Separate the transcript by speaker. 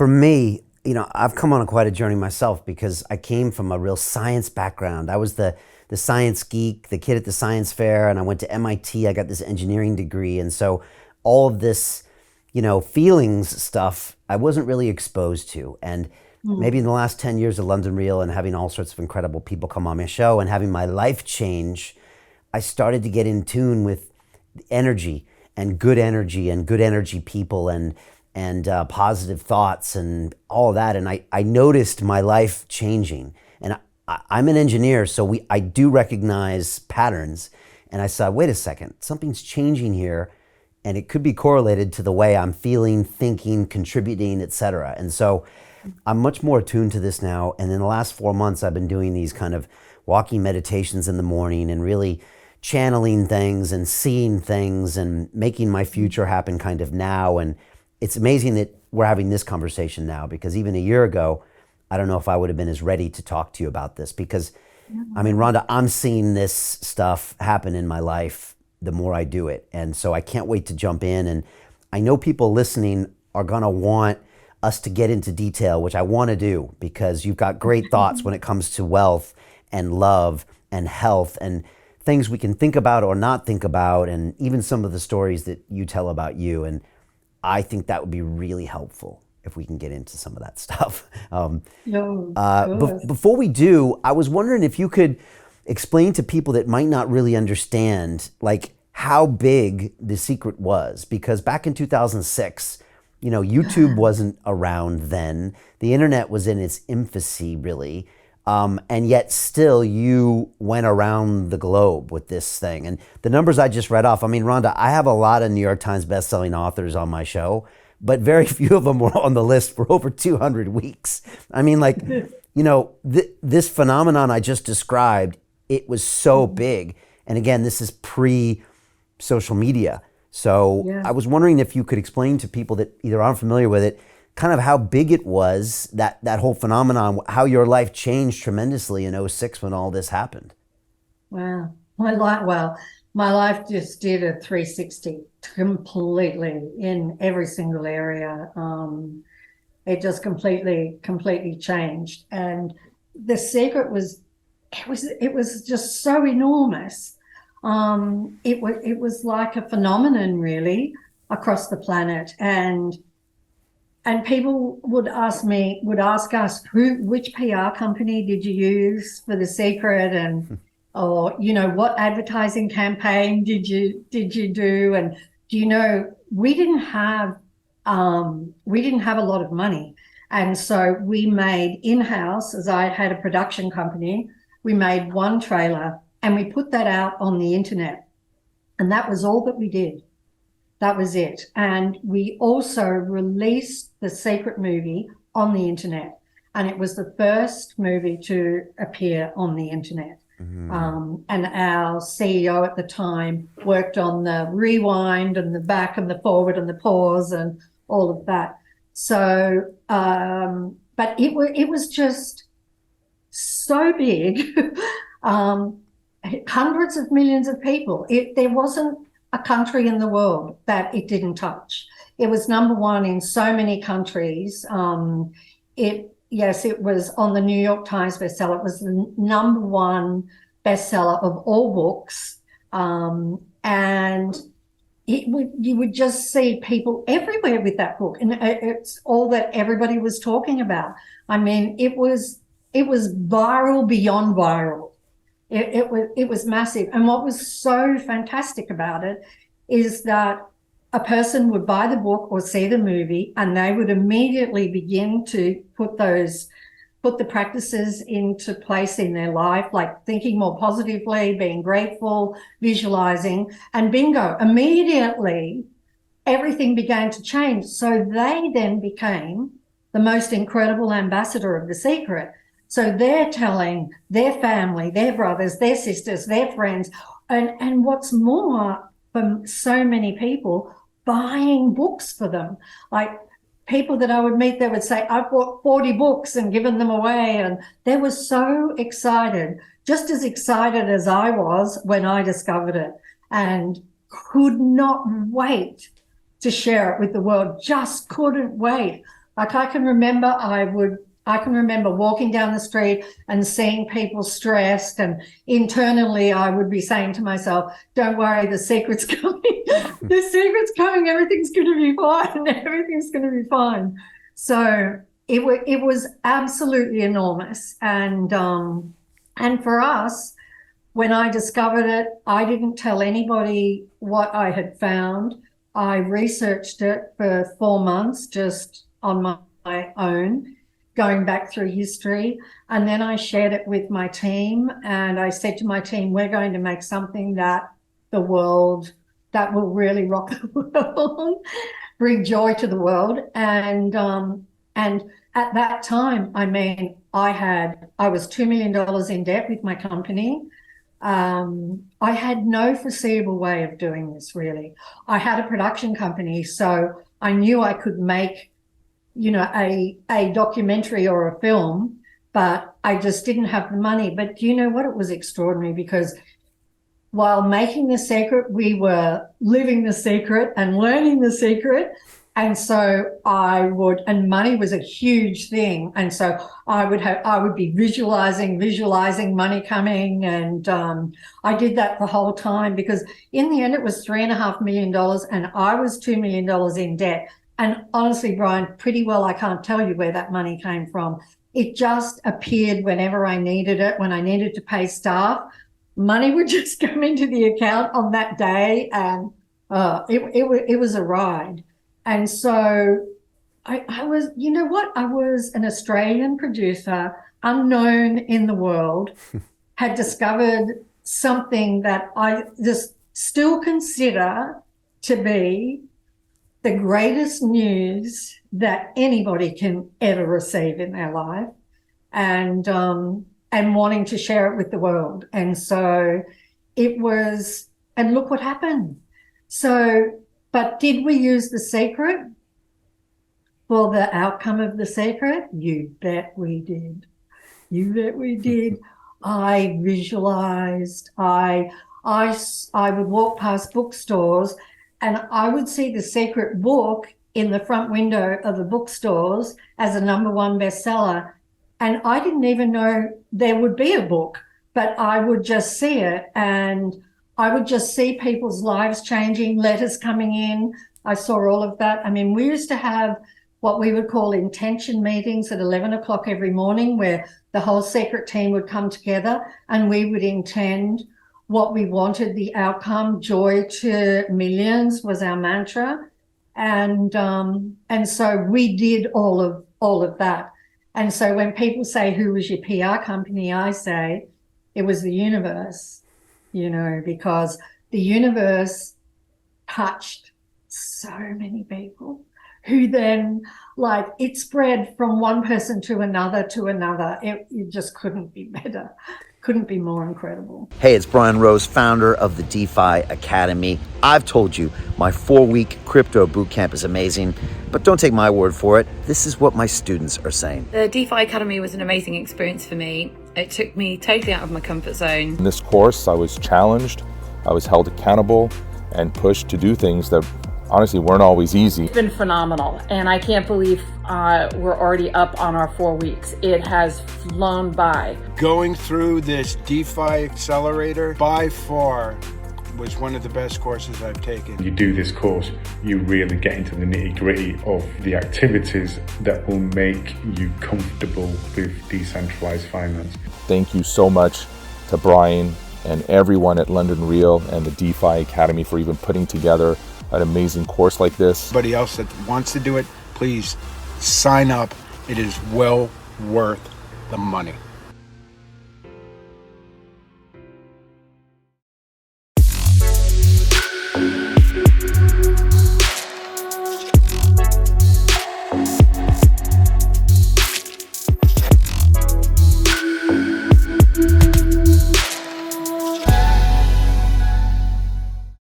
Speaker 1: For me, I've come on quite a journey myself because I came from a real science background. I was the science geek, the kid at the science fair, and I went to MIT. I got this engineering degree, and so all of this, feelings stuff, I wasn't really exposed to. And maybe in
Speaker 2: Mm.
Speaker 1: the last 10 years of London Real and having all sorts of incredible people come on my show and having my life change, I started to get in tune with energy and good energy people and positive thoughts and all of that. And I noticed my life changing. And I'm an engineer, so I do recognize patterns. And I saw, wait a second, something's changing here, and it could be correlated to the way I'm feeling, thinking, contributing, etc. And so I'm much more attuned to this now. And in the last 4 months, I've been doing these kind of walking meditations in the morning and really channeling things and seeing things and making my future happen kind of now. And it's amazing that we're having this conversation now because even a year ago, I don't know if I would have been as ready to talk to you about this because, I mean, Rhonda, I'm seeing this stuff happen in my life the more I do it. And so I can't wait to jump in. And I know people listening are going to want us to get into detail, which I want to do because you've got great thoughts when it comes to wealth and love and health and things we can think about or not think about, and even some of the stories that you tell about you. And I think that would be really helpful if we can get into some of that stuff.
Speaker 2: No, of course.
Speaker 1: Before we do, I was wondering if you could explain to people that might not really understand, like how big The Secret was, because back in 2006, YouTube wasn't around then. The internet was in its infancy, really. And yet still you went around the globe with this thing. And the numbers I just read off, I mean, Rhonda, I have a lot of New York Times bestselling authors on my show, but very few of them were on the list for over 200 weeks. I mean, like, this phenomenon I just described, it was so big. And again, this is pre social media. So
Speaker 2: Yeah.
Speaker 1: I was wondering if you could explain to people that either aren't familiar with it, kind of how big it was, that whole phenomenon, how your life changed tremendously in '06 when all this happened.
Speaker 2: Wow. My life just did a 360 completely in every single area. It just completely changed. And the secret was, it was just so enormous. It was like a phenomenon really across the planet. And people would ask us, which PR company did you use for The Secret, and or what advertising campaign did you do, and we didn't have a lot of money, and so we made in-house, as I had a production company, we made one trailer and we put that out on the internet, and that was all that we did. That was it. And we also released the Secret movie on the internet. And it was the first movie to appear on the internet. And our CEO at the time worked on the rewind and the back and the forward and the pause and all of that. So, but it was just so big. um, Hundreds of millions of people. There wasn't a country in the world that it didn't touch. It was number one in so many countries. It was on the New York Times bestseller. It was the number one bestseller of all books, and you would just see people everywhere with that book, and it's all that everybody was talking about. I mean, it was viral beyond viral. It was massive. And what was so fantastic about it is that a person would buy the book or see the movie and they would immediately begin to put the practices into place in their life, like thinking more positively, being grateful, visualizing, and bingo, immediately everything began to change. So they then became the most incredible ambassador of The Secret. So they're telling their family, their brothers, their sisters, their friends, and what's more, for so many people, buying books for them. Like people that I would meet, they would say, I've bought 40 books and given them away. And they were so excited, just as excited as I was when I discovered it, and could not wait to share it with the world, just couldn't wait. Like I can remember walking down the street and seeing people stressed, and internally I would be saying to myself, don't worry, the secret's coming. The secret's coming. Everything's going to be fine. Everything's going to be fine. So it was absolutely enormous. And for us, when I discovered it, I didn't tell anybody what I had found. I researched it for 4 months just on my own, going back through history. And then I shared it with my team, and I said to my team, we're going to make something that will really rock the world, bring joy to the world. And at that time, I mean, I was $2 million in debt with my company. I had no foreseeable way of doing this, really. I had a production company, so I knew I could make, a documentary or a film, but I just didn't have the money. But do you know what? It was extraordinary, because while making The Secret, we were living the secret and learning the secret. And so and money was a huge thing. And so I would be visualizing money coming. And I did that the whole time, because in the end, it was $3.5 million and I was $2 million in debt. And honestly, Brian, pretty well, I can't tell you where that money came from. It just appeared whenever I needed it. When I needed to pay staff, money would just come into the account on that day. And it was a ride. And so I was, I was an Australian producer, unknown in the world, had discovered something that I just still consider to be the greatest news that anybody can ever receive in their life, and wanting to share it with the world. And so it was, and look what happened. So, but did we use The Secret for the outcome of The Secret? You bet we did. You bet we did. I visualized. I would walk past bookstores and I would see The Secret book in the front window of the bookstores as a #1 bestseller. And I didn't even know there would be a book, but I would just see it, and I would just see people's lives changing, letters coming in. I saw all of that. I mean, we used to have what we would call intention meetings at 11 o'clock every morning, where the whole Secret team would come together and we would intend what we wanted, the outcome. Joy to millions was our mantra. And so we did all of that. And so when people say, who was your PR company? I say it was the universe, because the universe touched so many people who then, it spread from one person to another to another. It just couldn't be better. Couldn't be more incredible.
Speaker 1: Hey, it's Brian Rose, founder of the DeFi Academy. I've told you my 4-week crypto bootcamp is amazing, but don't take my word for it. This is what my students are saying.
Speaker 3: The DeFi Academy was an amazing experience for me. It took me totally out of my comfort zone.
Speaker 4: In this course, I was challenged, I was held accountable, and pushed to do things that honestly weren't always easy.
Speaker 5: It's been phenomenal, and I can't believe we're already up on our 4 weeks. It has flown by.
Speaker 6: Going through this DeFi accelerator by far was one of the best courses I've taken.
Speaker 7: You do this course, you really get into the nitty-gritty of the activities that will make you comfortable with decentralized finance.
Speaker 4: Thank you so much to Brian and everyone at London Real and the DeFi Academy for even putting together an amazing course like this.
Speaker 6: Anybody else that wants to do it, please sign up. It is well worth the money.